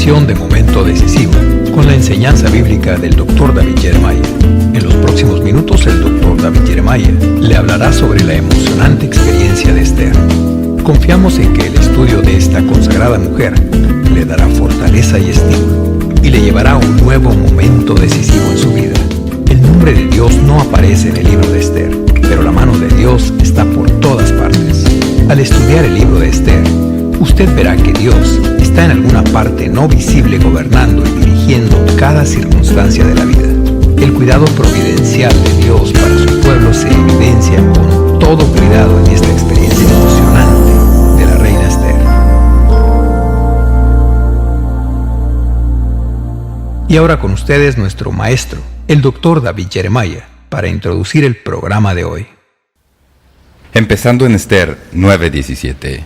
sección de Momento Decisivo, con la enseñanza bíblica del Dr. David Jeremiah. En los próximos minutos, el Dr. David Jeremiah le hablará sobre la emocionante experiencia de Esther. Confiamos en que el estudio de esta consagrada mujer le dará fortaleza y estímulo y le llevará a un nuevo momento decisivo en su vida. El nombre de Dios no aparece en el libro de Esther, pero la mano de Dios está por todas partes. Al estudiar el libro de Esther, usted verá que Dios está en alguna parte no visible gobernando y dirigiendo cada circunstancia de la vida. El cuidado providencial de Dios para su pueblo se evidencia con todo cuidado en esta experiencia emocionante de la reina Esther. Y ahora con ustedes nuestro maestro, el Dr. David Jeremiah, para introducir el programa de hoy. Empezando en Esther 9:17.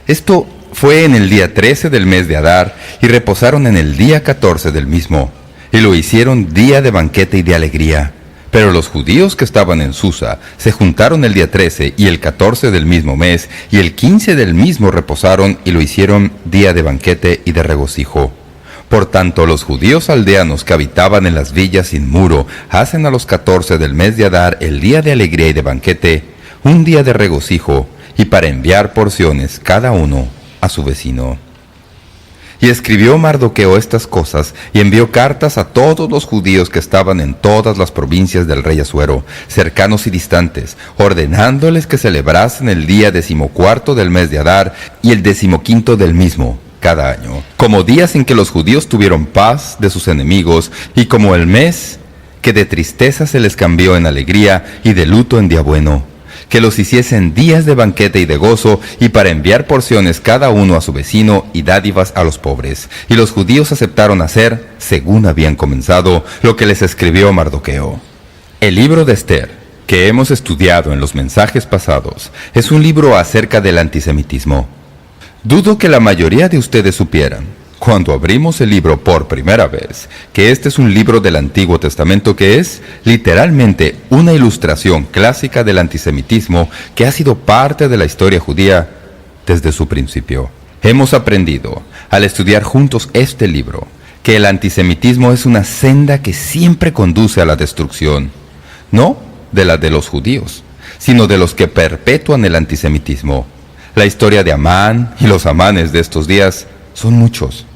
Esto fue en el día 13 del mes de Adar, y reposaron en el día 14 del mismo, y lo hicieron día de banquete y de alegría. Pero los judíos que estaban en Susa se juntaron el día 13 y el 14 del mismo mes, y el 15 del mismo reposaron, y lo hicieron día de banquete y de regocijo. Por tanto, los judíos aldeanos que habitaban en las villas sin muro hacen a los 14 del mes de Adar el día de alegría y de banquete, un día de regocijo, y para enviar porciones cada uno a su vecino. Y escribió Mardoqueo estas cosas, y envió cartas a todos los judíos que estaban en todas las provincias del rey Asuero, cercanos y distantes, ordenándoles que celebrasen el día 14 del mes de Adar y el 15 del mismo, cada año, como días en que los judíos tuvieron paz de sus enemigos, y como el mes que de tristeza se les cambió en alegría y de luto en día bueno, que los hiciesen días de banquete y de gozo, y para enviar porciones cada uno a su vecino y dádivas a los pobres. Y los judíos aceptaron hacer, según habían comenzado, lo que les escribió Mardoqueo. El libro de Esther, que hemos estudiado en los mensajes pasados, es un libro acerca del antisemitismo. Dudo que la mayoría de ustedes supieran, cuando abrimos el libro por primera vez, que este es un libro del Antiguo Testamento que es, literalmente, una ilustración clásica del antisemitismo que ha sido parte de la historia judía desde su principio. Hemos aprendido, al estudiar juntos este libro, que el antisemitismo es una senda que siempre conduce a la destrucción, no de la de los judíos, sino de los que perpetúan el antisemitismo. La historia de Amán y los Amanes de estos días son muchos.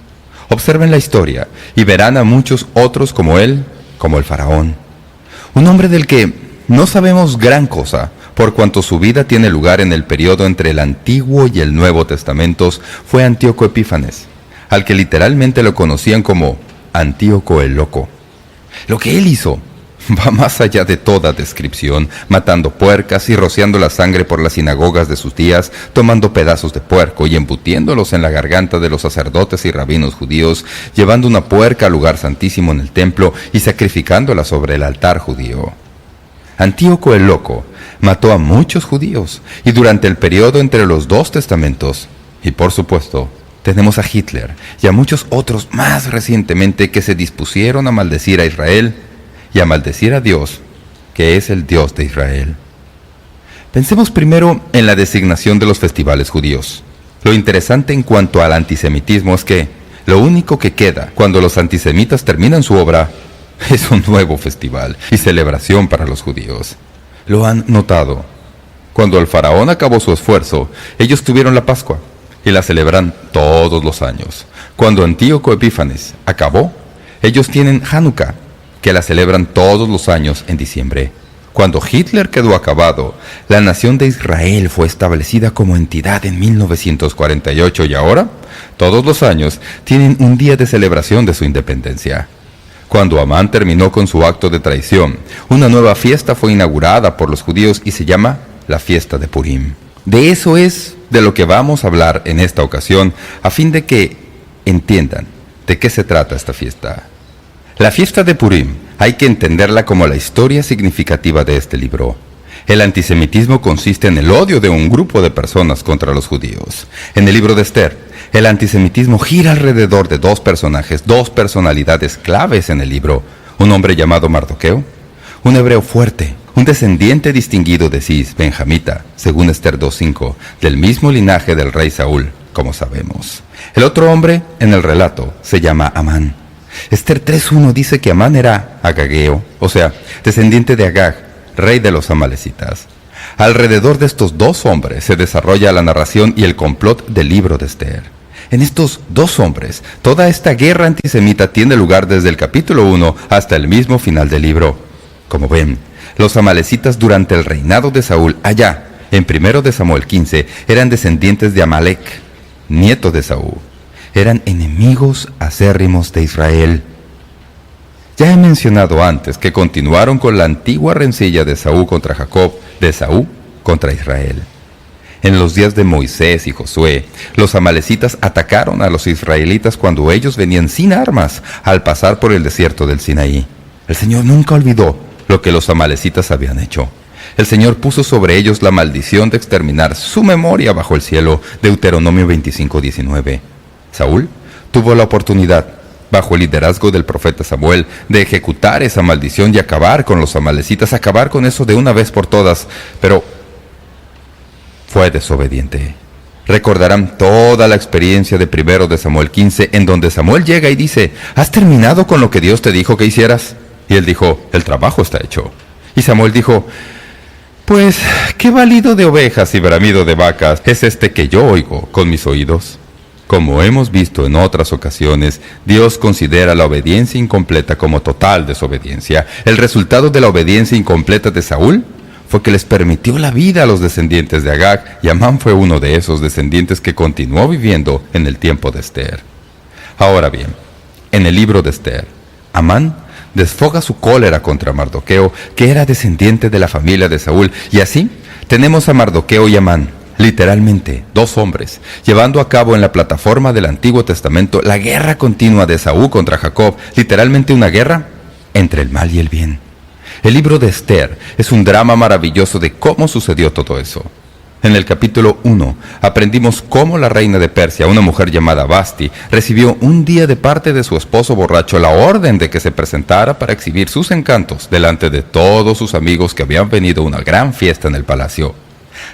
Observen la historia y verán a muchos otros como él, como el faraón. Un hombre del que no sabemos gran cosa, por cuanto su vida tiene lugar en el periodo entre el Antiguo y el Nuevo Testamentos, fue Antíoco Epífanes, al que literalmente lo conocían como Antíoco el Loco. Lo que él hizo va más allá de toda descripción, matando puercas y rociando la sangre por las sinagogas de sus días, tomando pedazos de puerco y embutiéndolos en la garganta de los sacerdotes y rabinos judíos, llevando una puerca al lugar santísimo en el templo y sacrificándola sobre el altar judío. Antíoco el Loco mató a muchos judíos, y durante el periodo entre los dos testamentos, y por supuesto, tenemos a Hitler y a muchos otros más recientemente que se dispusieron a maldecir a Israel y a maldecir a Dios, que es el Dios de Israel. Pensemos primero en la designación de los festivales judíos. Lo interesante en cuanto al antisemitismo es que lo único que queda cuando los antisemitas terminan su obra es un nuevo festival y celebración para los judíos. ¿Lo han notado? Cuando el faraón acabó su esfuerzo, ellos tuvieron la Pascua y la celebran todos los años. Cuando Antíoco Epífanes acabó, ellos tienen Hanukkah, que la celebran todos los años en diciembre. Cuando Hitler quedó acabado, la nación de Israel fue establecida como entidad en 1948 y ahora, todos los años, tienen un día de celebración de su independencia. Cuando Amán terminó con su acto de traición, una nueva fiesta fue inaugurada por los judíos y se llama la fiesta de Purim. De eso es de lo que vamos a hablar en esta ocasión, a fin de que entiendan de qué se trata esta fiesta. La fiesta de Purim hay que entenderla como la historia significativa de este libro. El antisemitismo consiste en el odio de un grupo de personas contra los judíos. En el libro de Esther, el antisemitismo gira alrededor de dos personajes, dos personalidades claves en el libro. Un hombre llamado Mardoqueo, un hebreo fuerte, un descendiente distinguido de Cis, benjamita, según Esther 2:5, del mismo linaje del rey Saúl, como sabemos. El otro hombre en el relato se llama Amán. Esther 3:1 dice que Amán era agageo, o sea, descendiente de Agag, rey de los amalecitas. Alrededor de estos dos hombres se desarrolla la narración y el complot del libro de Esther. En estos dos hombres, toda esta guerra antisemita tiene lugar desde el capítulo 1 hasta el mismo final del libro. Como ven, los amalecitas durante el reinado de Saúl, allá, en 1 de Samuel 15, eran descendientes de Amalec, nieto de Saúl. Eran enemigos acérrimos de Israel. Ya he mencionado antes que continuaron con la antigua rencilla de Saúl contra Jacob, de Saúl contra Israel. En los días de Moisés y Josué, los amalecitas atacaron a los israelitas cuando ellos venían sin armas al pasar por el desierto del Sinaí. El Señor nunca olvidó lo que los amalecitas habían hecho. El Señor puso sobre ellos la maldición de exterminar su memoria bajo el cielo, Deuteronomio 25:19. Saúl tuvo la oportunidad, bajo el liderazgo del profeta Samuel, de ejecutar esa maldición y acabar con los amalecitas, acabar con eso de una vez por todas, pero fue desobediente. Recordarán toda la experiencia de 1 de Samuel 15, en donde Samuel llega y dice: ¿has terminado con lo que Dios te dijo que hicieras? Y él dijo: el trabajo está hecho. Y Samuel dijo: pues, ¿qué balido de ovejas y bramido de vacas es este que yo oigo con mis oídos? Como hemos visto en otras ocasiones, Dios considera la obediencia incompleta como total desobediencia. El resultado de la obediencia incompleta de Saúl fue que les permitió la vida a los descendientes de Agag, y Amán fue uno de esos descendientes que continuó viviendo en el tiempo de Esther. Ahora bien, en el libro de Esther, Amán desfoga su cólera contra Mardoqueo, que era descendiente de la familia de Saúl, y así tenemos a Mardoqueo y Amán, literalmente dos hombres, llevando a cabo en la plataforma del Antiguo Testamento la guerra continua de Saúl contra Jacob, literalmente una guerra entre el mal y el bien. El libro de Esther es un drama maravilloso de cómo sucedió todo eso. En el capítulo 1 aprendimos cómo la reina de Persia, una mujer llamada Vasti, recibió un día de parte de su esposo borracho la orden de que se presentara para exhibir sus encantos delante de todos sus amigos que habían venido a una gran fiesta en el palacio.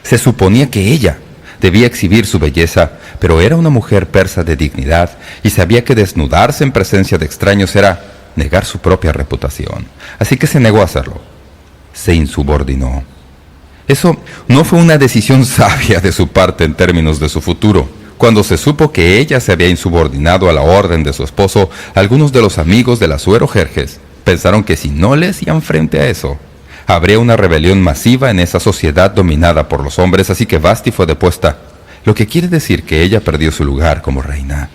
Se suponía que ella debía exhibir su belleza, pero era una mujer persa de dignidad y sabía que desnudarse en presencia de extraños era negar su propia reputación. Así que se negó a hacerlo. Se insubordinó. Eso no fue una decisión sabia de su parte en términos de su futuro. Cuando se supo que ella se había insubordinado a la orden de su esposo, algunos de los amigos del Asuero Jerjes pensaron que si no le hacían frente a eso, habría una rebelión masiva en esa sociedad dominada por los hombres, así que Vasti fue depuesta, lo que quiere decir que ella perdió su lugar como reina.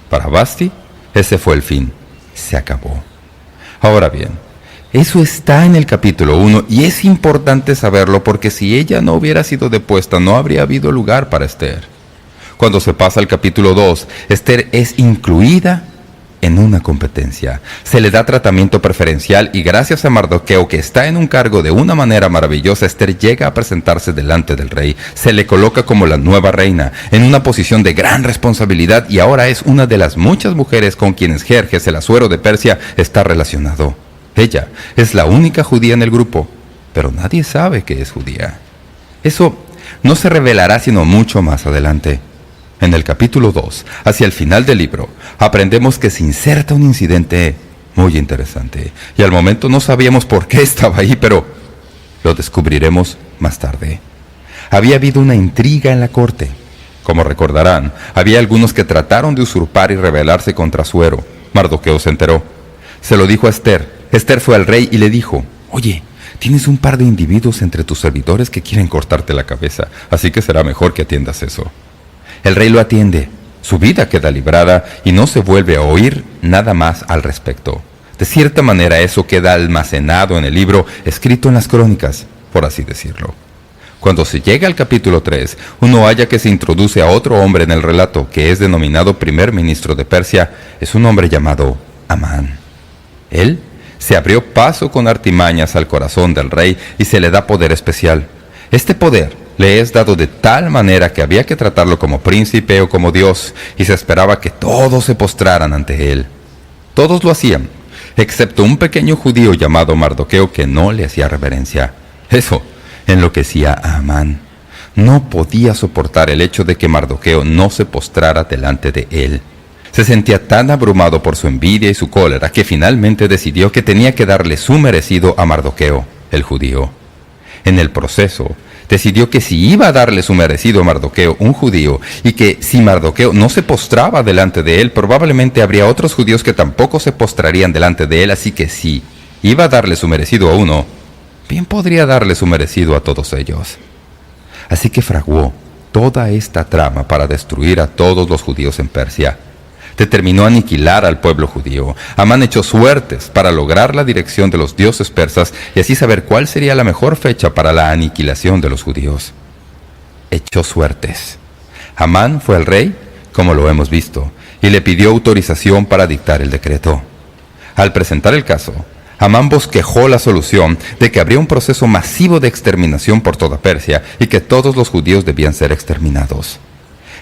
Para Vasti, ese fue el fin. Se acabó. Ahora bien, eso está en el capítulo 1 y es importante saberlo porque si ella no hubiera sido depuesta, no habría habido lugar para Esther. Cuando se pasa al capítulo 2, Esther es incluida en una competencia. Se le da tratamiento preferencial y gracias a Mardoqueo, que está en un cargo de una manera maravillosa, Esther llega a presentarse delante del rey. Se le coloca como la nueva reina, en una posición de gran responsabilidad, y ahora es una de las muchas mujeres con quienes Jerjes, el Asuero de Persia, está relacionado. Ella es la única judía en el grupo, pero nadie sabe que es judía. Eso no se revelará sino mucho más adelante. En el capítulo 2, hacia el final del libro, aprendemos que se inserta un incidente muy interesante. Y al momento no sabíamos por qué estaba ahí, pero lo descubriremos más tarde. Había habido una intriga en la corte. Como recordarán, había algunos que trataron de usurpar y rebelarse contra Asuero. Mardoqueo se enteró. Se lo dijo a Esther. Esther fue al rey y le dijo: oye, tienes un par de individuos entre tus servidores que quieren cortarte la cabeza, así que será mejor que atiendas eso. El rey lo atiende, su vida queda librada y no se vuelve a oír nada más al respecto. De cierta manera eso queda almacenado en el libro, escrito en las crónicas, por así decirlo. Cuando se llega al capítulo 3, uno halla que se introduce a otro hombre en el relato, que es denominado primer ministro de Persia. Es un hombre llamado Amán. Él se abrió paso con artimañas al corazón del rey y se le da poder especial. Este poder le es dado de tal manera que había que tratarlo como príncipe o como Dios, y se esperaba que todos se postraran ante él. Todos lo hacían, excepto un pequeño judío llamado Mardoqueo que no le hacía reverencia. Eso enloquecía a Amán. No podía soportar el hecho de que Mardoqueo no se postrara delante de él. Se sentía tan abrumado por su envidia y su cólera que finalmente decidió que tenía que darle su merecido a Mardoqueo, el judío. En el proceso, decidió que si iba a darle su merecido a Mardoqueo, un judío, y que si Mardoqueo no se postraba delante de él, probablemente habría otros judíos que tampoco se postrarían delante de él, así que si iba a darle su merecido a uno, bien podría darle su merecido a todos ellos. Así que fraguó toda esta trama para destruir a todos los judíos en Persia. Determinó aniquilar al pueblo judío. Amán echó suertes para lograr la dirección de los dioses persas y así saber cuál sería la mejor fecha para la aniquilación de los judíos. Echó suertes. Amán fue al rey, como lo hemos visto, y le pidió autorización para dictar el decreto. Al presentar el caso, Amán bosquejó la solución de que habría un proceso masivo de exterminación por toda Persia y que todos los judíos debían ser exterminados.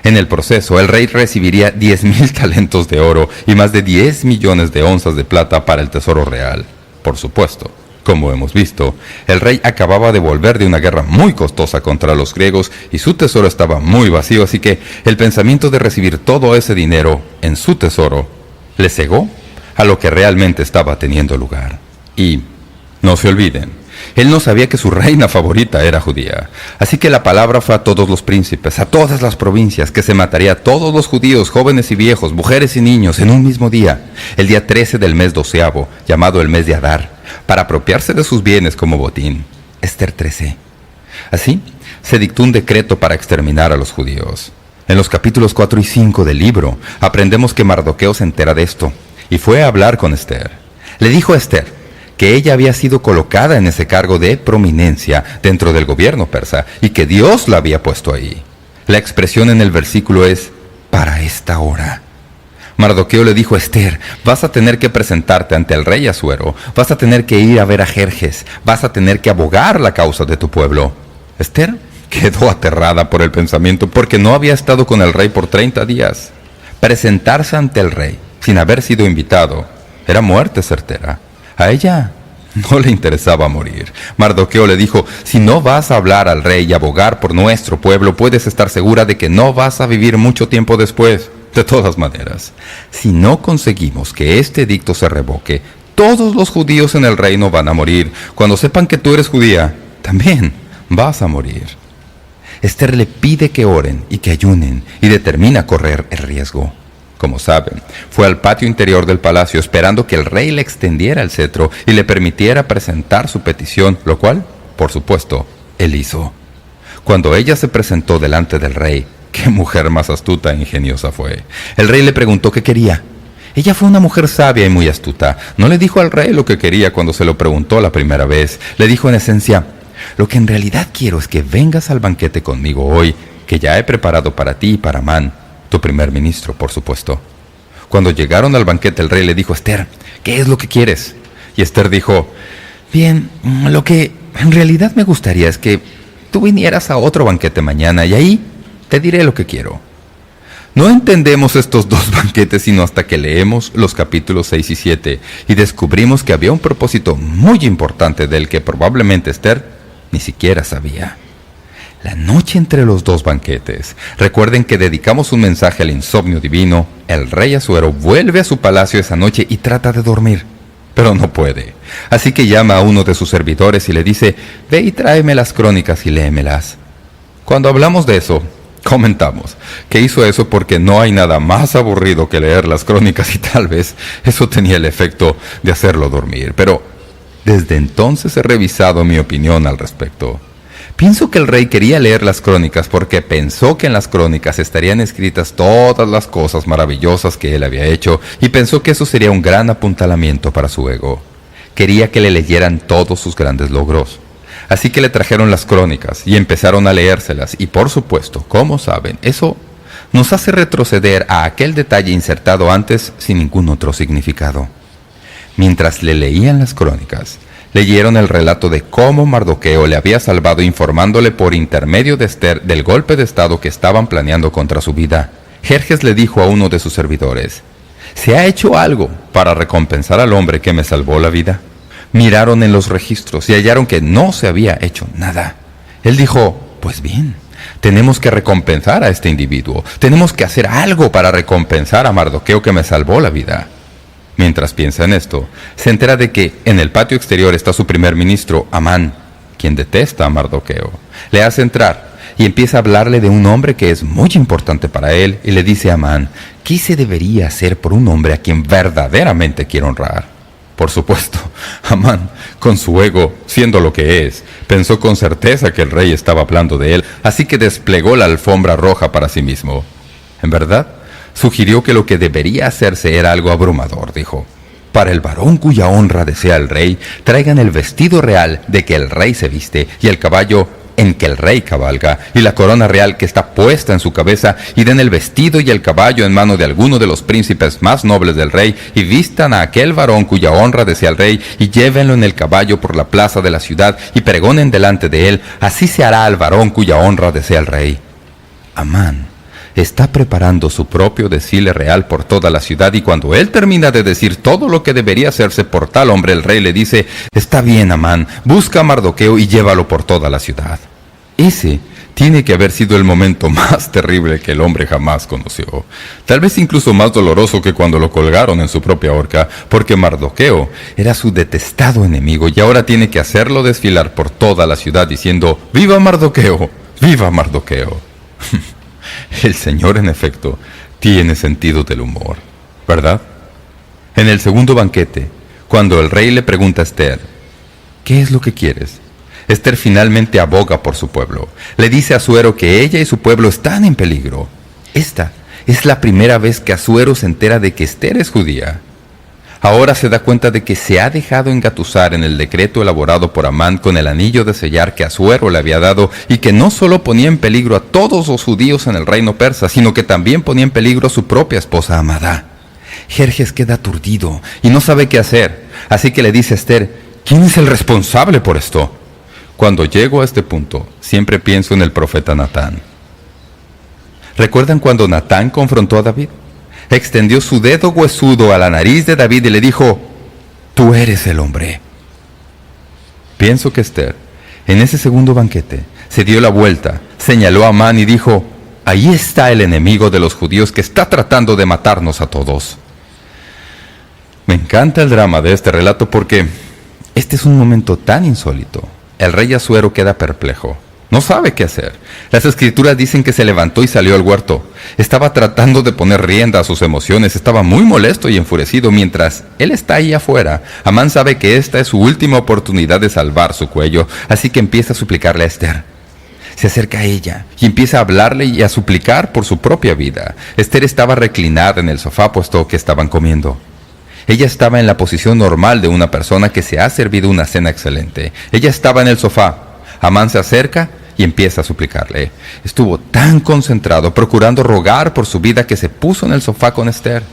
En el proceso, el rey recibiría 10,000 talentos de oro y más de 10 millones de onzas de plata para el tesoro real. Por supuesto, como hemos visto, el rey acababa de volver de una guerra muy costosa contra los griegos y su tesoro estaba muy vacío, así que el pensamiento de recibir todo ese dinero en su tesoro le cegó a lo que realmente estaba teniendo lugar. Y no se olviden, él no sabía que su reina favorita era judía. Así que la palabra fue a todos los príncipes, a todas las provincias, que se mataría a todos los judíos, jóvenes y viejos, mujeres y niños, en un mismo día, el día 13 del mes 12º, llamado el mes de Adar, para apropiarse de sus bienes como botín. Ester 13. Así, se dictó un decreto para exterminar a los judíos. En los capítulos 4 y 5 del libro, aprendemos que Mardoqueo se entera de esto, y fue a hablar con Ester. Le dijo a Ester que ella había sido colocada en ese cargo de prominencia dentro del gobierno persa y que Dios la había puesto ahí. La expresión en el versículo es, para esta hora. Mardoqueo le dijo a Ester, vas a tener que presentarte ante el rey Asuero, vas a tener que ir a ver a Jerjes, vas a tener que abogar la causa de tu pueblo. Ester quedó aterrada por el pensamiento porque no había estado con el rey por 30 días. Presentarse ante el rey sin haber sido invitado era muerte certera. A ella no le interesaba morir. Mardoqueo le dijo, si no vas a hablar al rey y abogar por nuestro pueblo, puedes estar segura de que no vas a vivir mucho tiempo después. De todas maneras, si no conseguimos que este edicto se revoque, todos los judíos en el reino van a morir. Cuando sepan que tú eres judía, también vas a morir. Ester le pide que oren y que ayunen y determina correr el riesgo. Como saben, fue al patio interior del palacio esperando que el rey le extendiera el cetro y le permitiera presentar su petición, lo cual, por supuesto, él hizo. Cuando ella se presentó delante del rey, ¡qué mujer más astuta e ingeniosa fue! El rey le preguntó qué quería. Ella fue una mujer sabia y muy astuta. No le dijo al rey lo que quería cuando se lo preguntó la primera vez. Le dijo en esencia, lo que en realidad quiero es que vengas al banquete conmigo hoy, que ya he preparado para ti y para Amán, tu primer ministro, por supuesto. Cuando llegaron al banquete, el rey le dijo a Ester, ¿qué es lo que quieres? Y Ester dijo, bien, lo que en realidad me gustaría es que tú vinieras a otro banquete mañana y ahí te diré lo que quiero. No entendemos estos dos banquetes sino hasta que leemos los capítulos 6 y 7 y descubrimos que había un propósito muy importante del que probablemente Ester ni siquiera sabía. La noche entre los dos banquetes, recuerden que dedicamos un mensaje al insomnio divino, el rey Asuero vuelve a su palacio esa noche y trata de dormir, pero no puede. Así que llama a uno de sus servidores y le dice, ve y tráeme las crónicas y léemelas. Cuando hablamos de eso, comentamos que hizo eso porque no hay nada más aburrido que leer las crónicas y tal vez eso tenía el efecto de hacerlo dormir. Pero desde entonces he revisado mi opinión al respecto. Pienso que el rey quería leer las crónicas porque pensó que en las crónicas estarían escritas todas las cosas maravillosas que él había hecho y pensó que eso sería un gran apuntalamiento para su ego. Quería que le leyeran todos sus grandes logros. Así que le trajeron las crónicas y empezaron a leérselas y por supuesto, como saben, eso nos hace retroceder a aquel detalle insertado antes sin ningún otro significado. Mientras le leían las crónicas, leyeron el relato de cómo Mardoqueo le había salvado informándole por intermedio de Ester del golpe de estado que estaban planeando contra su vida. Jerjes le dijo a uno de sus servidores, ¿se ha hecho algo para recompensar al hombre que me salvó la vida? Miraron en los registros y hallaron que no se había hecho nada. Él dijo, pues bien, Tenemos que recompensar a este individuo. Tenemos que hacer algo para recompensar a Mardoqueo que me salvó la vida. Mientras piensa en esto, se entera de que en el patio exterior está su primer ministro, Amán, quien detesta a Mardoqueo. Le hace entrar y empieza a hablarle de un hombre que es muy importante para él y le dice a Amán, ¿qué se debería hacer por un hombre a quien verdaderamente quiere honrar? Por supuesto, Amán, con su ego, siendo lo que es, pensó con certeza que el rey estaba hablando de él, así que desplegó la alfombra roja para sí mismo. En verdad, sugirió que lo que debería hacerse era algo abrumador, dijo. Para el varón cuya honra desea el rey, traigan el vestido real de que el rey se viste y el caballo en que el rey cabalga, y la corona real que está puesta en su cabeza, y den el vestido y el caballo en mano de alguno de los príncipes más nobles del rey, y vistan a aquel varón cuya honra desea el rey, y llévenlo en el caballo por la plaza de la ciudad, y pregonen delante de él, así se hará al varón cuya honra desea el rey. Amán está preparando su propio desfile real por toda la ciudad, y cuando él termina de decir todo lo que debería hacerse por tal hombre, el rey le dice, está bien, Amán, busca a Mardoqueo y llévalo por toda la ciudad. Ese tiene que haber sido el momento más terrible que el hombre jamás conoció. Tal vez incluso más doloroso que cuando lo colgaron en su propia horca, porque Mardoqueo era su detestado enemigo y ahora tiene que hacerlo desfilar por toda la ciudad diciendo, ¡viva Mardoqueo! ¡Viva Mardoqueo! El Señor, en efecto, tiene sentido del humor, ¿verdad? En el segundo banquete, cuando el rey le pregunta a Esther, ¿qué es lo que quieres?, Esther finalmente aboga por su pueblo. Le dice a Asuero que ella y su pueblo están en peligro. Esta es la primera vez que Asuero se entera de que Esther es judía. Ahora se da cuenta de que se ha dejado engatusar en el decreto elaborado por Amán con el anillo de sellar que Asuero le había dado y que no solo ponía en peligro a todos los judíos en el reino persa, sino que también ponía en peligro a su propia esposa Amadá. Jerjes queda aturdido y no sabe qué hacer, así que le dice a Esther, ¿quién es el responsable por esto? Cuando llego a este punto, siempre pienso en el profeta Natán. ¿Recuerdan cuando Natán confrontó a David? Extendió su dedo huesudo a la nariz de David y le dijo, tú eres el hombre. Pienso que Esther, en ese segundo banquete, se dio la vuelta, señaló a Amán y dijo, ahí está el enemigo de los judíos que está tratando de matarnos a todos. Me encanta el drama de este relato porque este es un momento tan insólito. El rey Asuero queda perplejo. No sabe qué hacer. Las escrituras dicen que se levantó y salió al huerto. Estaba tratando de poner rienda a sus emociones. Estaba muy molesto y enfurecido. Mientras él está ahí afuera, Amán sabe que esta es su última oportunidad de salvar su cuello. Así que empieza a suplicarle a Esther. Se acerca a ella y empieza a hablarle y a suplicar por su propia vida. Esther estaba reclinada en el sofá puesto que estaban comiendo. Ella estaba en la posición normal de una persona que se ha servido una cena excelente. Ella estaba en el sofá. Amán se acerca y empieza a suplicarle. Estuvo tan concentrado, procurando rogar por su vida, que se puso en el sofá con Esther.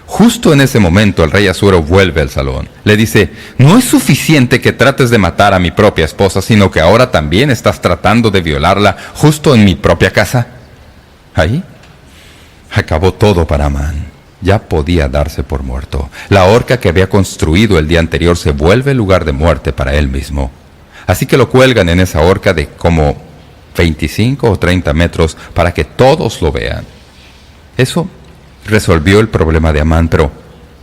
Justo en ese momento, el rey Asuero vuelve al salón. Le dice, no es suficiente que trates de matar a mi propia esposa, sino que ahora también estás tratando de violarla justo en mi propia casa. Ahí acabó todo para Amán. Ya podía darse por muerto. La horca que había construido el día anterior se vuelve lugar de muerte para él mismo. Así que lo cuelgan en esa horca de como 25 o 30 metros para que todos lo vean. Eso resolvió el problema de Amán, pero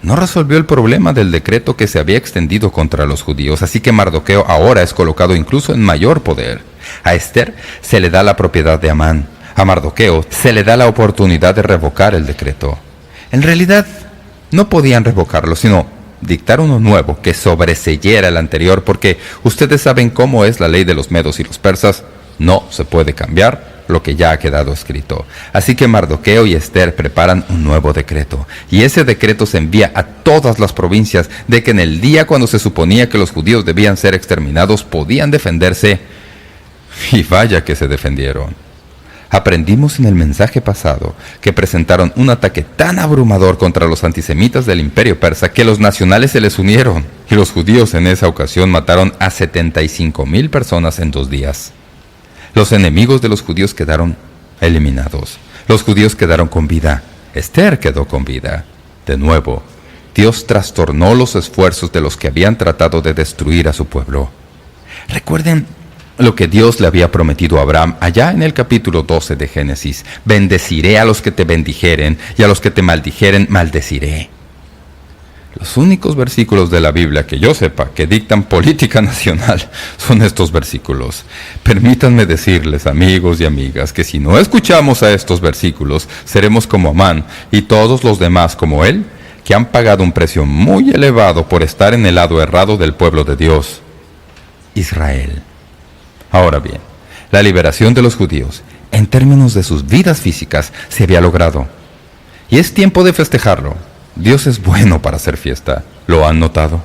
no resolvió el problema del decreto que se había extendido contra los judíos. Así que Mardoqueo ahora es colocado incluso en mayor poder. A Esther se le da la propiedad de Amán. A Mardoqueo se le da la oportunidad de revocar el decreto. En realidad, no podían revocarlo, sino dictar uno nuevo que sobreseyera el anterior, porque ustedes saben cómo es la ley de los medos y los persas. No se puede cambiar lo que ya ha quedado escrito. Así que Mardoqueo y Esther preparan un nuevo decreto, y ese decreto se envía a todas las provincias de que en el día cuando se suponía que los judíos debían ser exterminados, podían defenderse, y vaya que se defendieron. Aprendimos en el mensaje pasado que presentaron un ataque tan abrumador contra los antisemitas del imperio persa que los nacionales se les unieron, y los judíos en esa ocasión mataron a 75,000 personas en 2 días. Los enemigos de los judíos quedaron eliminados. Los judíos quedaron con vida. Esther quedó con vida. De nuevo, Dios trastornó los esfuerzos de los que habían tratado de destruir a su pueblo. Recuerden lo que Dios le había prometido a Abraham allá en el capítulo 12 de Génesis. Bendeciré a los que te bendijeren, y a los que te maldijeren, maldeciré. Los únicos versículos de la Biblia que yo sepa que dictan política nacional son estos versículos. Permítanme decirles, amigos y amigas, que si no escuchamos a estos versículos, seremos como Amán y todos los demás como él, que han pagado un precio muy elevado por estar en el lado errado del pueblo de Dios, Israel. Ahora bien, la liberación de los judíos, en términos de sus vidas físicas, se había logrado. Y es tiempo de festejarlo. Dios es bueno para hacer fiesta. ¿Lo han notado?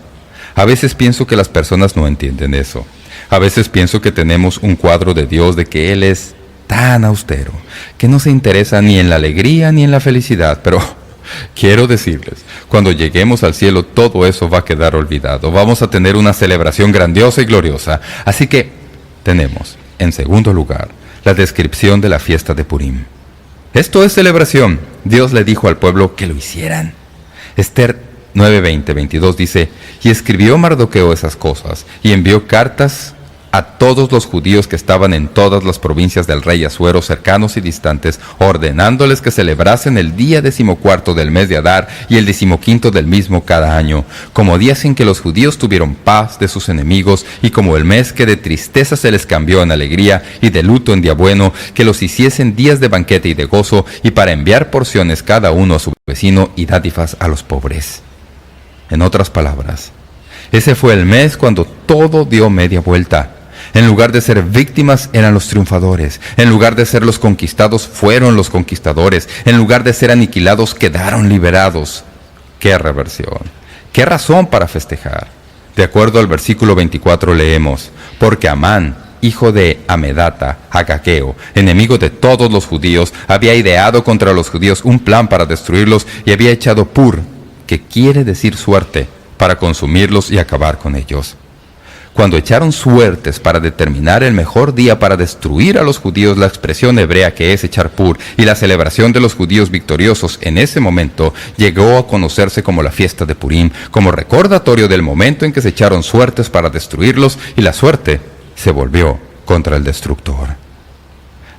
A veces pienso que las personas no entienden eso. A veces pienso que tenemos un cuadro de Dios de que Él es tan austero, que no se interesa ni en la alegría ni en la felicidad. Pero quiero decirles, cuando lleguemos al cielo todo eso va a quedar olvidado. Vamos a tener una celebración grandiosa y gloriosa. Así que tenemos, en segundo lugar, la descripción de la fiesta de Purim. Esto es celebración. Dios le dijo al pueblo que lo hicieran. Esther 9:20-22 dice: y escribió Mardoqueo esas cosas, y envió cartas a todos los judíos que estaban en todas las provincias del rey Asuero, cercanos y distantes, ordenándoles que celebrasen el día 14 del mes de Adar y el 15 del mismo cada año, como días en que los judíos tuvieron paz de sus enemigos, y como el mes que de tristeza se les cambió en alegría y de luto en día bueno, que los hiciesen días de banquete y de gozo, y para enviar porciones cada uno a su vecino y dádivas a los pobres. En otras palabras, ese fue el mes cuando todo dio media vuelta. En lugar de ser víctimas, eran los triunfadores. En lugar de ser los conquistados, fueron los conquistadores. En lugar de ser aniquilados, quedaron liberados. ¡Qué reversión! ¡Qué razón para festejar! De acuerdo al versículo 24 leemos: porque Amán, hijo de Amedata, Agageo, enemigo de todos los judíos, había ideado contra los judíos un plan para destruirlos y había echado pur, que quiere decir suerte, para consumirlos y acabar con ellos. Cuando echaron suertes para determinar el mejor día para destruir a los judíos, la expresión hebrea que es echar pur y la celebración de los judíos victoriosos en ese momento llegó a conocerse como la fiesta de Purim, como recordatorio del momento en que se echaron suertes para destruirlos y la suerte se volvió contra el destructor.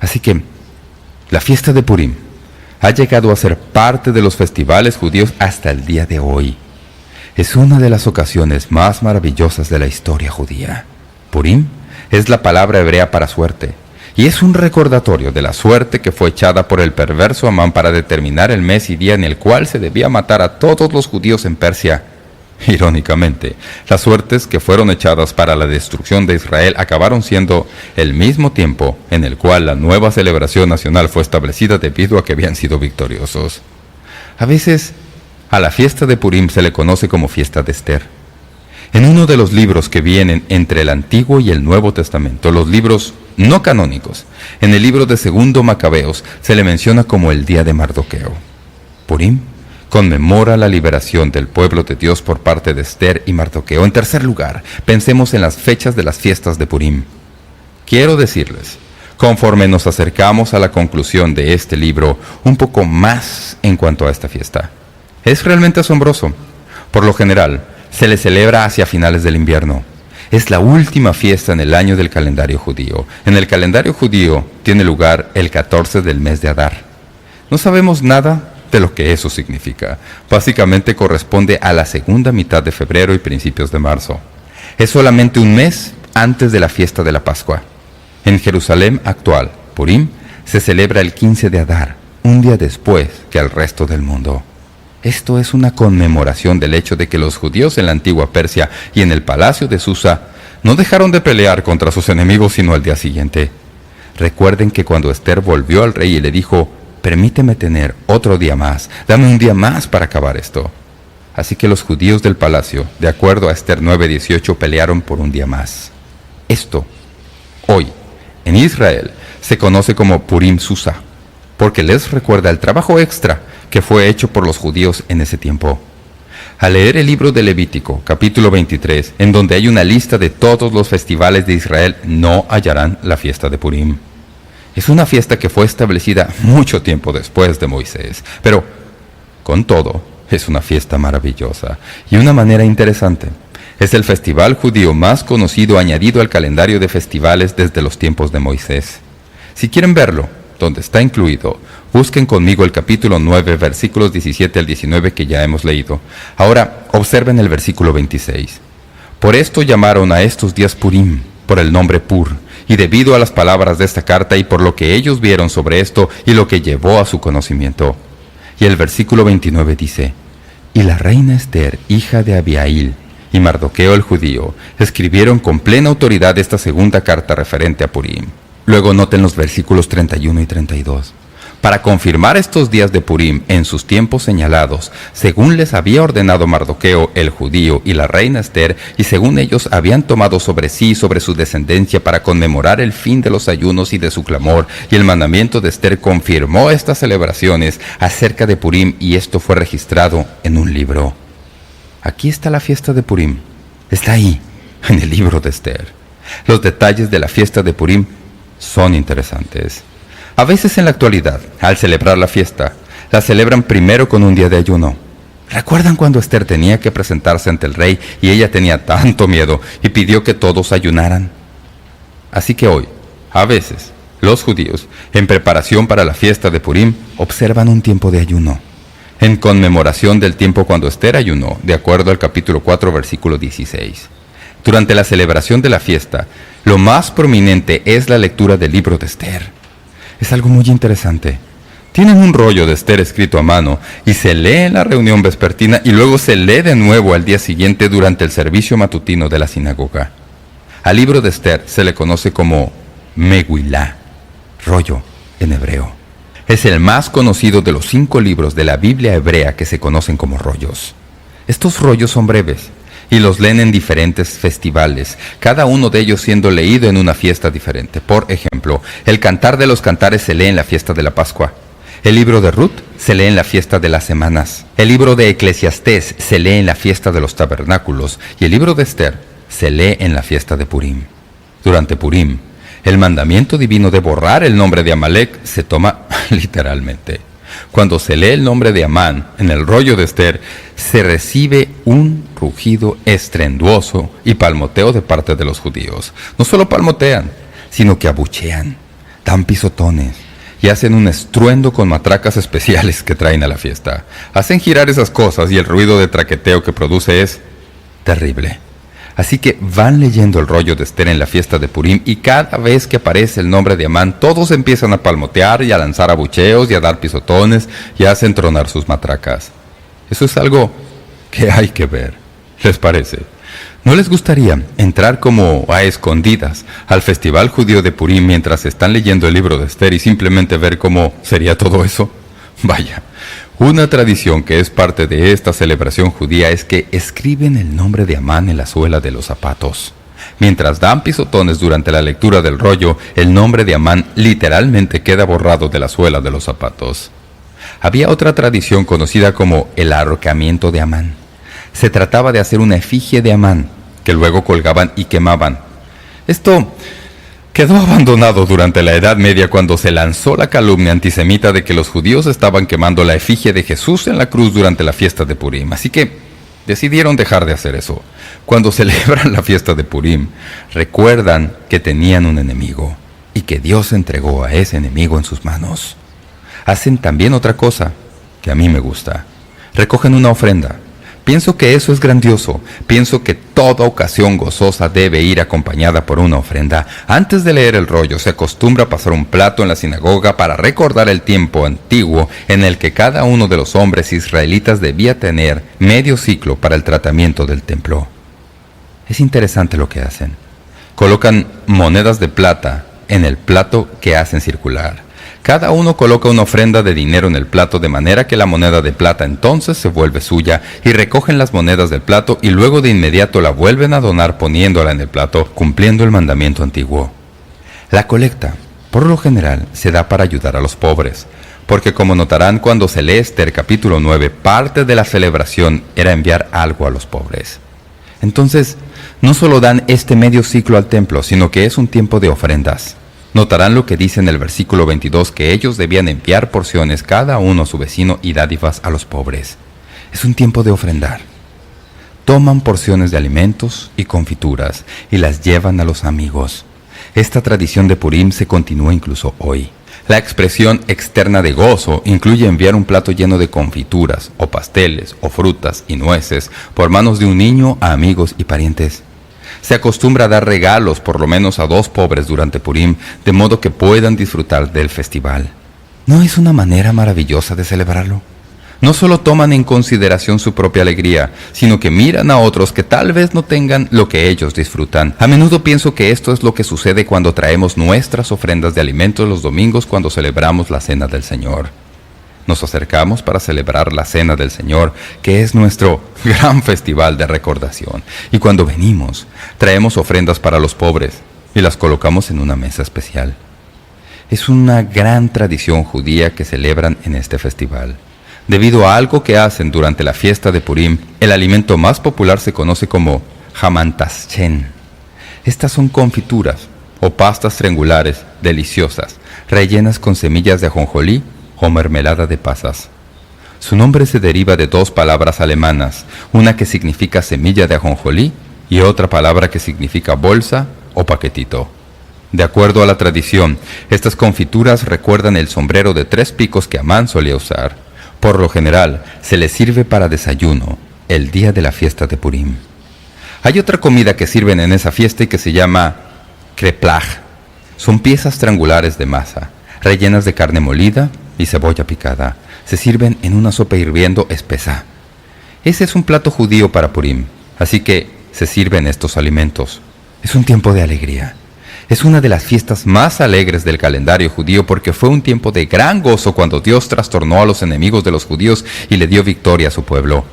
Así que la fiesta de Purim ha llegado a ser parte de los festivales judíos hasta el día de hoy. Es una de las ocasiones más maravillosas de la historia judía. Purim es la palabra hebrea para suerte, y es un recordatorio de la suerte que fue echada por el perverso Amán para determinar el mes y día en el cual se debía matar a todos los judíos en Persia. Irónicamente, las suertes que fueron echadas para la destrucción de Israel acabaron siendo el mismo tiempo en el cual la nueva celebración nacional fue establecida debido a que habían sido victoriosos. A veces, a la fiesta de Purim se le conoce como fiesta de Esther. En uno de los libros que vienen entre el Antiguo y el Nuevo Testamento, los libros no canónicos, en el libro de Segundo Macabeos, se le menciona como el día de Mardoqueo. Purim conmemora la liberación del pueblo de Dios por parte de Esther y Mardoqueo. En tercer lugar, pensemos en las fechas de las fiestas de Purim. Quiero decirles, conforme nos acercamos a la conclusión de este libro, un poco más en cuanto a esta fiesta. Es realmente asombroso. Por lo general, se le celebra hacia finales del invierno. Es la última fiesta en el año del calendario judío. En el calendario judío tiene lugar el 14 del mes de Adar. No sabemos nada de lo que eso significa. Básicamente corresponde a la segunda mitad de febrero y principios de marzo. Es solamente un mes antes de la fiesta de la Pascua. En Jerusalén actual, Purim, se celebra el 15 de Adar, un día después que el resto del mundo. Esto es una conmemoración del hecho de que los judíos en la antigua Persia y en el palacio de Susa no dejaron de pelear contra sus enemigos sino al día siguiente. Recuerden que cuando Esther volvió al rey y le dijo: permíteme tener otro día más, dame un día más para acabar esto. Así que los judíos del palacio, de acuerdo a Esther 9:18, pelearon por un día más. Esto, hoy, en Israel, se conoce como Purim Susa, porque les recuerda el trabajo extra que fue hecho por los judíos en ese tiempo. Al leer el libro de Levítico, capítulo 23, en donde hay una lista de todos los festivales de Israel, no hallarán la fiesta de Purim. Es una fiesta que fue establecida mucho tiempo después de Moisés, pero, con todo, es una fiesta maravillosa y una manera interesante. Es el festival judío más conocido añadido al calendario de festivales desde los tiempos de Moisés. Si quieren verlo, donde está incluido, busquen conmigo el capítulo 9, versículos 17 al 19 que ya hemos leído. Ahora, observen el versículo 26. Por esto llamaron a estos días Purim, por el nombre Pur, y debido a las palabras de esta carta y por lo que ellos vieron sobre esto y lo que llevó a su conocimiento. Y el versículo 29 dice, y la reina Esther, hija de Abihail, y Mardoqueo el judío, escribieron con plena autoridad esta segunda carta referente a Purim. Luego noten los versículos 31 y 32. Para confirmar estos días de Purim en sus tiempos señalados, según les había ordenado Mardoqueo el judío y la reina Esther, y según ellos habían tomado sobre sí y sobre su descendencia para conmemorar el fin de los ayunos y de su clamor, y el mandamiento de Esther confirmó estas celebraciones acerca de Purim, y esto fue registrado en un libro. Aquí está la fiesta de Purim. Está ahí, en el libro de Esther. Los detalles de la fiesta de Purim son interesantes. A veces en la actualidad, al celebrar la fiesta, la celebran primero con un día de ayuno. ¿Recuerdan cuando Esther tenía que presentarse ante el rey y ella tenía tanto miedo y pidió que todos ayunaran? Así que hoy, a veces, los judíos, en preparación para la fiesta de Purim, observan un tiempo de ayuno, en conmemoración del tiempo cuando Esther ayunó, de acuerdo al capítulo 4, versículo 16. Durante la celebración de la fiesta, lo más prominente es la lectura del libro de Esther. Es algo muy interesante. Tienen un rollo de Esther escrito a mano y se lee en la reunión vespertina y luego se lee de nuevo al día siguiente durante el servicio matutino de la sinagoga. Al libro de Esther se le conoce como Megilá, rollo en hebreo. Es el más conocido de los 5 libros de la Biblia hebrea que se conocen como rollos. Estos rollos son breves y los leen en diferentes festivales, cada uno de ellos siendo leído en una fiesta diferente. Por ejemplo, el Cantar de los Cantares se lee en la fiesta de la Pascua. El libro de Ruth se lee en la fiesta de las semanas. El libro de Eclesiastés se lee en la fiesta de los tabernáculos. Y el libro de Esther se lee en la fiesta de Purim. Durante Purim, el mandamiento divino de borrar el nombre de Amalek se toma literalmente. Cuando se lee el nombre de Amán en el rollo de Esther, se recibe un rugido estruendoso y palmoteo de parte de los judíos. No solo palmotean, sino que abuchean, dan pisotones y hacen un estruendo con matracas especiales que traen a la fiesta. Hacen girar esas cosas y el ruido de traqueteo que produce es terrible. Así que van leyendo el rollo de Esther en la fiesta de Purim y cada vez que aparece el nombre de Amán, todos empiezan a palmotear y a lanzar abucheos y a dar pisotones y hacen tronar sus matracas. Eso es algo que hay que ver. ¿Les parece? ¿No les gustaría entrar como a escondidas al festival judío de Purim mientras están leyendo el libro de Esther y simplemente ver cómo sería todo eso? Vaya. Una tradición que es parte de esta celebración judía es que escriben el nombre de Amán en la suela de los zapatos. Mientras dan pisotones durante la lectura del rollo, el nombre de Amán literalmente queda borrado de la suela de los zapatos. Había otra tradición conocida como el ahorcamiento de Amán. Se trataba de hacer una efigie de Amán, que luego colgaban y quemaban. Esto quedó abandonado durante la Edad Media cuando se lanzó la calumnia antisemita de que los judíos estaban quemando la efigie de Jesús en la cruz durante la fiesta de Purim. Así que decidieron dejar de hacer eso. Cuando celebran la fiesta de Purim, recuerdan que tenían un enemigo y que Dios entregó a ese enemigo en sus manos. Hacen también otra cosa que a mí me gusta. Recogen una ofrenda. Pienso que eso es grandioso. Pienso que toda ocasión gozosa debe ir acompañada por una ofrenda. Antes de leer el rollo, se acostumbra a pasar un plato en la sinagoga para recordar el tiempo antiguo en el que cada uno de los hombres israelitas debía tener medio ciclo para el tratamiento del templo. Es interesante lo que hacen. Colocan monedas de plata en el plato que hacen circular. Cada uno coloca una ofrenda de dinero en el plato de manera que la moneda de plata entonces se vuelve suya y recogen las monedas del plato y luego de inmediato la vuelven a donar poniéndola en el plato, cumpliendo el mandamiento antiguo. La colecta, por lo general, se da para ayudar a los pobres, porque como notarán cuando se lee Esther capítulo 9, parte de la celebración era enviar algo a los pobres. Entonces, no solo dan este medio ciclo al templo, sino que es un tiempo de ofrendas. Notarán lo que dice en el versículo 22, que ellos debían enviar porciones cada uno a su vecino y dádivas a los pobres. Es un tiempo de ofrendar. toman porciones de alimentos y confituras y las llevan a los amigos. Esta tradición de Purim se continúa incluso hoy. La expresión externa de gozo incluye enviar un plato lleno de confituras, o pasteles, o frutas y nueces por manos de un niño a amigos y parientes. Se acostumbra a dar regalos por lo menos a 2 pobres durante Purim, de modo que puedan disfrutar del festival. ¿No es una manera maravillosa de celebrarlo? No solo toman en consideración su propia alegría, sino que miran a otros que tal vez no tengan lo que ellos disfrutan. A menudo pienso que esto es lo que sucede cuando traemos nuestras ofrendas de alimentos los domingos cuando celebramos la Cena del Señor. Nos acercamos para celebrar la Cena del Señor, que es nuestro gran festival de recordación. Y cuando venimos, traemos ofrendas para los pobres y las colocamos en una mesa especial. Es una gran tradición judía que celebran en este festival. Debido a algo que hacen durante la fiesta de Purim, el alimento más popular se conoce como hamantaschen. Estas son confituras o pastas triangulares deliciosas, rellenas con semillas de ajonjolí o mermelada de pasas. Su nombre se deriva de 2 palabras alemanas, una que significa semilla de ajonjolí y otra palabra que significa bolsa o paquetito. De acuerdo a la tradición, estas confituras recuerdan el sombrero de 3 picos que Amán solía usar. Por lo general, se les sirve para desayuno, el día de la fiesta de Purim. Hay otra comida que sirven en esa fiesta y que se llama kreplach. Son piezas triangulares de masa, rellenas de carne molida y cebolla picada. Se sirven en una sopa hirviendo espesa. Ese es un plato judío para Purim, así que se sirven estos alimentos. Es un tiempo de alegría. Es una de las fiestas más alegres del calendario judío porque fue un tiempo de gran gozo cuando Dios trastornó a los enemigos de los judíos y le dio victoria a su pueblo.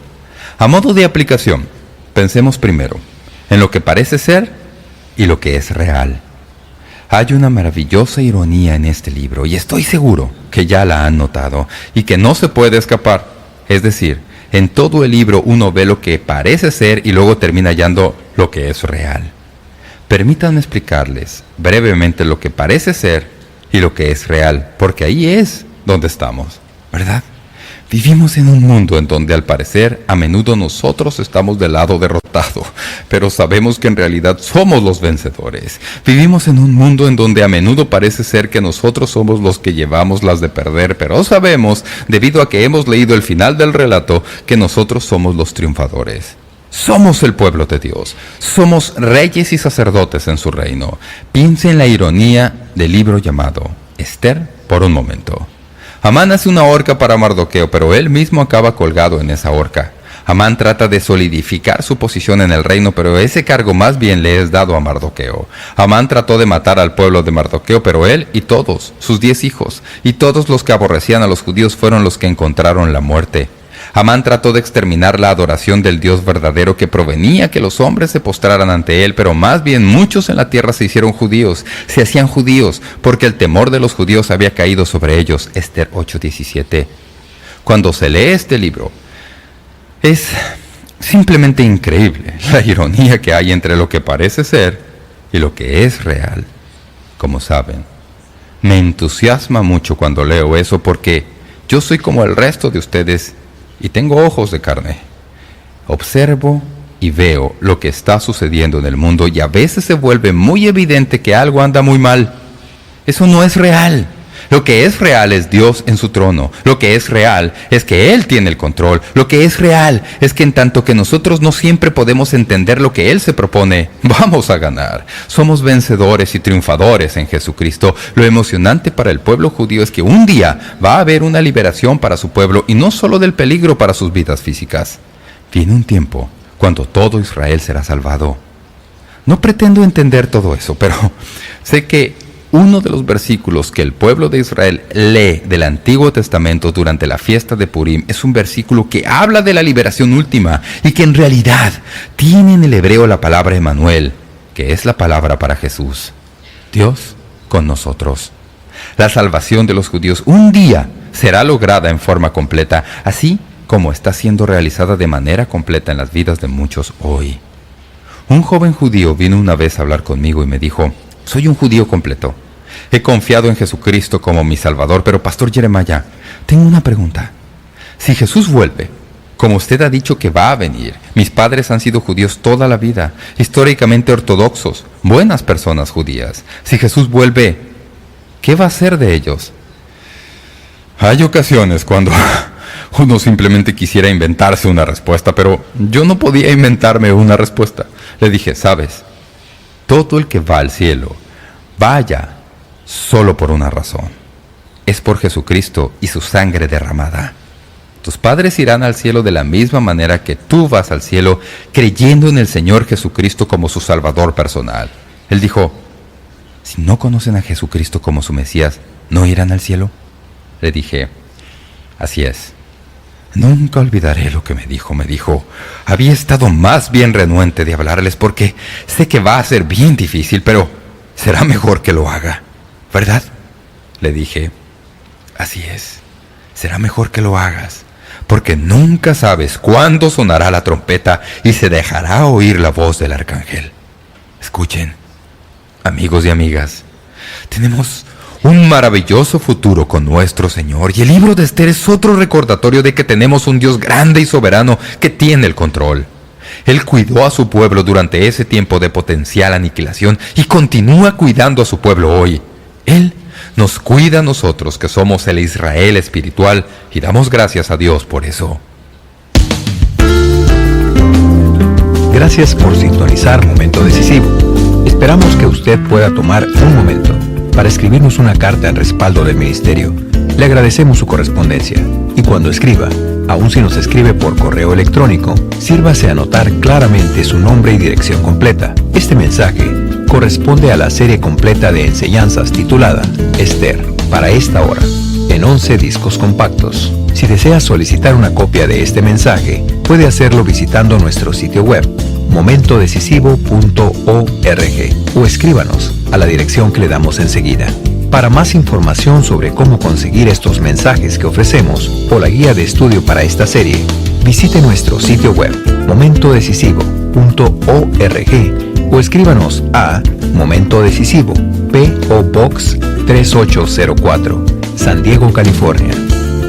A modo de aplicación, pensemos primero en lo que parece ser y lo que es real. Hay una maravillosa ironía en este libro y estoy seguro que ya la han notado y que no se puede escapar. Es decir, en todo el libro uno ve lo que parece ser y luego termina hallando lo que es real. Permítanme explicarles brevemente lo que parece ser y lo que es real, porque ahí es donde estamos, ¿verdad? Vivimos en un mundo en donde al parecer a menudo nosotros estamos del lado derrotado, pero sabemos que en realidad somos los vencedores. Vivimos en un mundo en donde a menudo parece ser que nosotros somos los que llevamos las de perder, pero sabemos, debido a que hemos leído el final del relato, que nosotros somos los triunfadores. Somos el pueblo de Dios. Somos reyes y sacerdotes en su reino. Piense en la ironía del libro llamado Esther por un momento. Amán hace una horca para Mardoqueo, pero él mismo acaba colgado en esa horca. Amán trata de solidificar su posición en el reino, pero ese cargo más bien le es dado a Mardoqueo. Amán trató de matar al pueblo de Mardoqueo, pero él y todos, sus 10 hijos, y todos los que aborrecían a los judíos fueron los que encontraron la muerte. Amán trató de exterminar la adoración del Dios verdadero que provenía que los hombres se postraran ante él, pero más bien muchos en la tierra se hicieron judíos, se hacían judíos, porque el temor de los judíos había caído sobre ellos. Esther 8:17. Cuando se lee este libro, es simplemente increíble la ironía que hay entre lo que parece ser y lo que es real. Como saben, me entusiasma mucho cuando leo eso porque yo soy como el resto de ustedes y tengo ojos de carne. Observo y veo lo que está sucediendo en el mundo y a veces se vuelve muy evidente que algo anda muy mal. Eso no es real. Lo que es real es Dios en su trono. Lo que es real es que Él tiene el control. Lo que es real es que en tanto que nosotros no siempre podemos entender lo que Él se propone, vamos a ganar. Somos vencedores y triunfadores en Jesucristo. Lo emocionante para el pueblo judío es que un día va a haber una liberación para su pueblo y no solo del peligro para sus vidas físicas. Viene un tiempo cuando todo Israel será salvado. No pretendo entender todo eso, pero sé que uno de los versículos que el pueblo de Israel lee del Antiguo Testamento durante la fiesta de Purim es un versículo que habla de la liberación última y que en realidad tiene en el hebreo la palabra Emmanuel, que es la palabra para Jesús. Dios con nosotros. La salvación de los judíos un día será lograda en forma completa, así como está siendo realizada de manera completa en las vidas de muchos hoy. Un joven judío vino una vez a hablar conmigo y me dijo: soy un judío completo. He confiado en Jesucristo como mi Salvador, pero Pastor Jeremiah, tengo una pregunta. Si Jesús vuelve, como usted ha dicho que va a venir. Mis padres han sido judíos toda la vida, históricamente ortodoxos, buenas personas judías. Si Jesús vuelve, ¿qué va a hacer de ellos? Hay ocasiones cuando uno simplemente quisiera inventarse una respuesta, pero yo no podía inventarme una respuesta. Le dije, ¿sabes? Todo el que va al cielo, vaya solo por una razón. Es por Jesucristo y su sangre derramada. Tus padres irán al cielo de la misma manera que tú vas al cielo, creyendo en el Señor Jesucristo como su Salvador personal. Él dijo, si no conocen a Jesucristo como su Mesías, ¿no irán al cielo? Le dije, así es. Nunca olvidaré lo que me dijo. Me dijo, había estado más bien renuente de hablarles porque sé que va a ser bien difícil, pero será mejor que lo haga, ¿verdad? Le dije, así es, será mejor que lo hagas, porque nunca sabes cuándo sonará la trompeta y se dejará oír la voz del arcángel. Escuchen, amigos y amigas, tenemos un maravilloso futuro con nuestro Señor, y el libro de Esther es otro recordatorio de que tenemos un Dios grande y soberano que tiene el control. Él cuidó a su pueblo durante ese tiempo de potencial aniquilación y continúa cuidando a su pueblo hoy. Él nos cuida a nosotros, que somos el Israel espiritual, y damos gracias a Dios por eso. Gracias por sintonizar Momento Decisivo. Esperamos que usted pueda tomar un momento para escribirnos una carta en respaldo del ministerio. Le agradecemos su correspondencia, y cuando escriba, aun si nos escribe por correo electrónico, sírvase a anotar claramente su nombre y dirección completa. Este mensaje corresponde a la serie completa de enseñanzas titulada Esther, para esta hora, en 11 discos compactos. Si desea solicitar una copia de este mensaje, puede hacerlo visitando nuestro sitio web, momentodecisivo.org, o escríbanos a la dirección que le damos enseguida. Para más información sobre cómo conseguir estos mensajes que ofrecemos o la guía de estudio para esta serie, visite nuestro sitio web, momentodecisivo.org, o escríbanos a Momento Decisivo, P.O. Box 3804, San Diego, California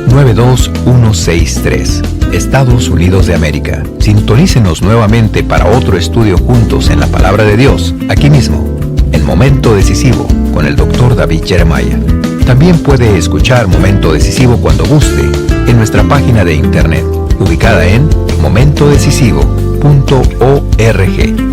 92163, Estados Unidos de América. Sintonícenos nuevamente para otro estudio juntos en la Palabra de Dios, aquí mismo, en Momento Decisivo, con el Dr. David Jeremiah. También puede escuchar Momento Decisivo cuando guste en nuestra página de internet, ubicada en momentodecisivo.org.